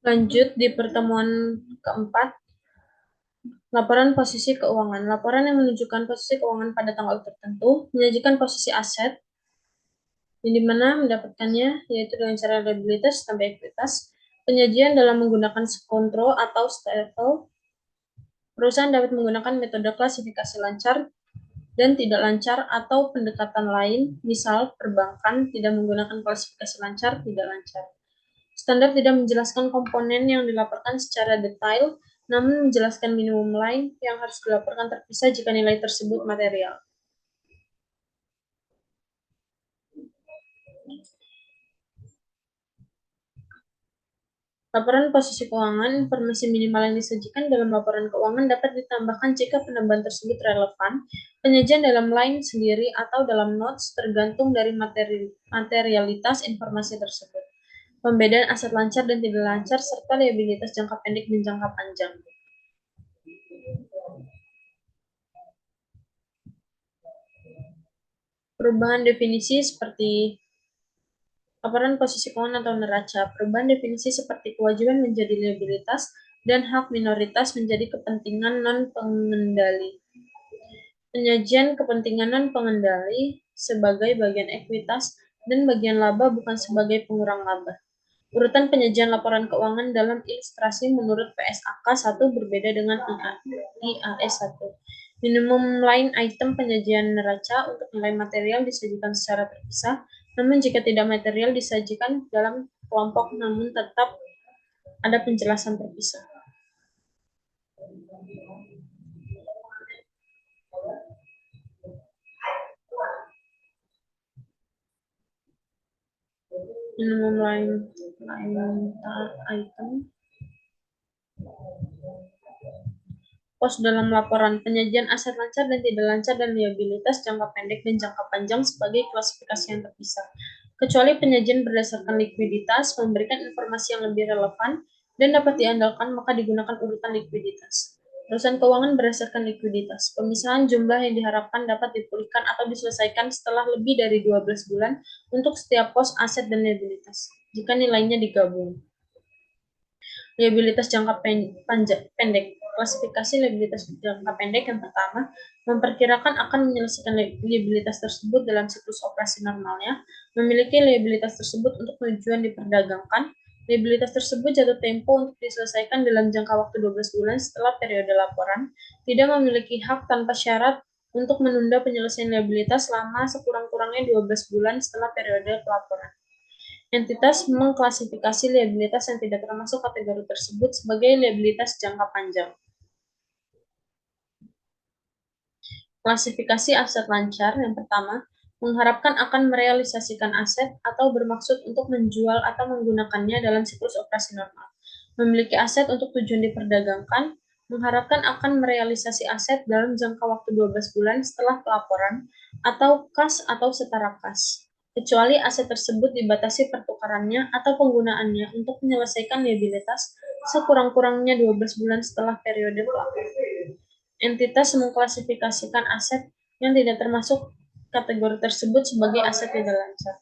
Lanjut di pertemuan keempat, laporan posisi keuangan. Laporan yang menunjukkan posisi keuangan pada tanggal tertentu menyajikan posisi aset yang dimana mendapatkannya yaitu dengan cara liabilitas tambah ekuitas. Penyajian dalam menggunakan kontrol atau STFL. Perusahaan dapat menggunakan metode klasifikasi lancar dan tidak lancar atau pendekatan lain, misal perbankan tidak menggunakan klasifikasi lancar, tidak lancar. Standar tidak menjelaskan komponen yang dilaporkan secara detail, namun menjelaskan minimum line yang harus dilaporkan terpisah jika nilai tersebut material. Laporan posisi keuangan, informasi minimal yang disajikan dalam laporan keuangan dapat ditambahkan jika penambahan tersebut relevan. Penyajian dalam line sendiri atau dalam notes tergantung dari materialitas informasi tersebut. Pembedaan aset lancar dan tidak lancar, serta liabilitas jangka pendek dan jangka panjang. Perubahan definisi seperti laporan posisi keuangan atau neraca. Perubahan definisi seperti kewajiban menjadi liabilitas dan hak minoritas menjadi kepentingan non-pengendali. Penyajian kepentingan non-pengendali sebagai bagian ekuitas dan bagian laba bukan sebagai pengurang laba. Urutan penyajian laporan keuangan dalam ilustrasi menurut PSAK 1 berbeda dengan IAS 1. Minimum line item penyajian neraca untuk nilai material disajikan secara terpisah, namun jika tidak material disajikan dalam kelompok namun tetap ada penjelasan terpisah. Minimum line item pos dalam laporan penyajian aset lancar dan tidak lancar dan liabilitas jangka pendek dan jangka panjang sebagai klasifikasi yang terpisah. Kecuali penyajian berdasarkan likuiditas memberikan informasi yang lebih relevan dan dapat diandalkan, maka digunakan urutan likuiditas. Urusan keuangan berdasarkan likuiditas. Pemisahan jumlah yang diharapkan dapat dipulihkan atau diselesaikan setelah lebih dari 12 bulan untuk setiap pos aset dan liabilitas, jika nilainya digabung. Liabilitas jangka pendek. Klasifikasi liabilitas jangka pendek yang pertama, memperkirakan akan menyelesaikan liabilitas tersebut dalam siklus operasi normalnya, memiliki liabilitas tersebut untuk tujuan diperdagangkan. Liabilitas tersebut jatuh tempo untuk diselesaikan dalam jangka waktu 12 bulan setelah periode laporan, tidak memiliki hak tanpa syarat untuk menunda penyelesaian liabilitas selama sekurang-kurangnya 12 bulan setelah periode pelaporan. Entitas mengklasifikasi liabilitas yang tidak termasuk kategori tersebut sebagai liabilitas jangka panjang. Klasifikasi aset lancar yang pertama, mengharapkan akan merealisasikan aset atau bermaksud untuk menjual atau menggunakannya dalam siklus operasi normal. Memiliki aset untuk tujuan diperdagangkan, mengharapkan akan merealisasi aset dalam jangka waktu 12 bulan setelah pelaporan, atau kas atau setara kas, kecuali aset tersebut dibatasi pertukarannya atau penggunaannya untuk menyelesaikan liabilitas sekurang-kurangnya 12 bulan setelah periode pelaporan. Entitas mengklasifikasikan aset yang tidak termasuk kategori tersebut sebagai aset tidak lancar.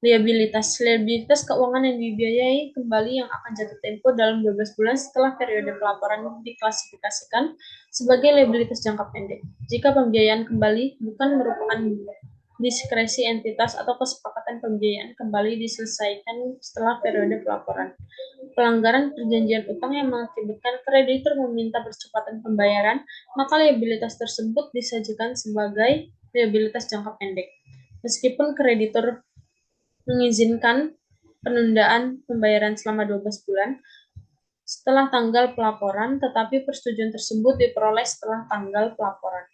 Liabilitas keuangan yang dibiayai kembali yang akan jatuh tempo dalam 12 bulan setelah periode pelaporan diklasifikasikan sebagai liabilitas jangka pendek. Jika pembiayaan kembali bukan merupakan diskresi entitas atau kesepakatan pembiayaan kembali diselesaikan setelah periode pelaporan. Pelanggaran perjanjian utang yang mengakibatkan kreditur meminta percepatan pembayaran, maka liabilitas tersebut disajikan sebagai liabilitas jangka pendek. Meskipun kreditur mengizinkan penundaan pembayaran selama 12 bulan setelah tanggal pelaporan, tetapi persetujuan tersebut diperoleh setelah tanggal pelaporan.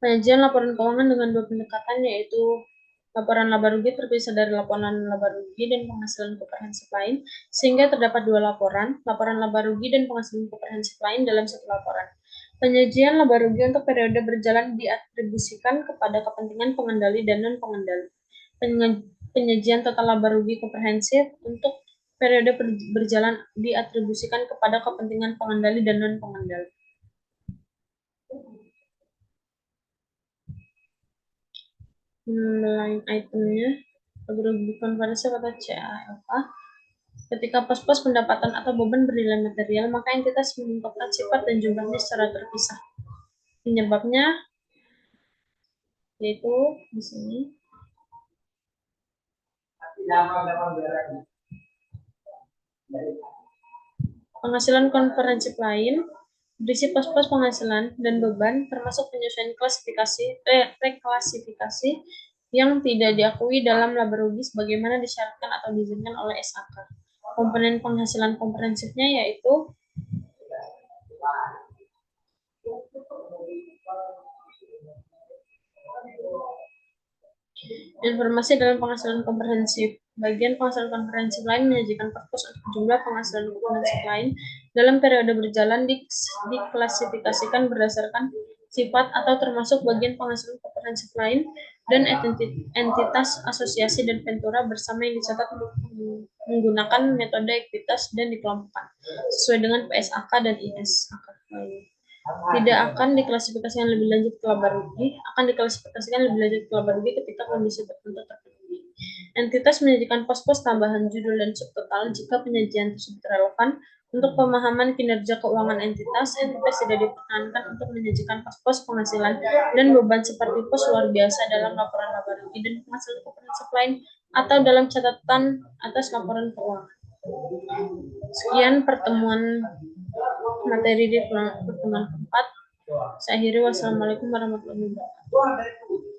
Penyajian laporan keuangan dengan dua pendekatan, yaitu laporan laba rugi terpisah dari laporan laba rugi dan penghasilan komprehensif lain, sehingga terdapat dua laporan laba rugi dan penghasilan komprehensif lain dalam satu laporan. Penyajian laba rugi untuk periode berjalan diatribusikan kepada kepentingan pengendali dan non-pengendali. Penyajian total laba rugi komprehensif untuk periode berjalan diatribusikan kepada kepentingan pengendali dan non-pengendali. Lain itemnya, laba-rugi konversif atau CALA. Ketika pos-pos pendapatan atau beban bernilai material, maka entitas mengungkapkan sifat dan jumlahnya secara terpisah. Penyebabnya yaitu di sini. Penghasilan konferensi lain berisi pos-pos penghasilan dan beban, termasuk penyesuaian reklasifikasi yang tidak diakui dalam laba rugi sebagaimana disyaratkan atau diizinkan oleh SAK. Komponen penghasilan komprehensifnya yaitu informasi dalam penghasilan komprehensif. Bagian penghasilan komprehensif lain menyajikan pos-pos untuk jumlah penghasilan komprehensif lain dalam periode berjalan diklasifikasikan berdasarkan sifat atau termasuk bagian penghasilan komprehensif lain dan entitas asosiasi dan ventura bersama yang dicatat menggunakan metode ekuitas dan dikelompokkan sesuai dengan PSAK dan ISAK. Tidak akan diklasifikasikan lebih lanjut ke laba rugi, akan diklasifikasikan lebih lanjut ke laba rugi ketika kondisi tertentu terpenuhi. Entitas menyajikan pos-pos tambahan judul dan subtotal jika penyajian tersebut relevan untuk pemahaman kinerja keuangan entitas. Entitas tidak diperkenankan untuk menyajikan pos-pos penghasilan dan beban seperti pos luar biasa dalam laporan laba rugi dan penghasilan komprehensif lain atau dalam catatan atas laporan keuangan. Sekian pertemuan materi di pertemuan keempat. Saya akhiri. Wassalamualaikum warahmatullahi wabarakatuh.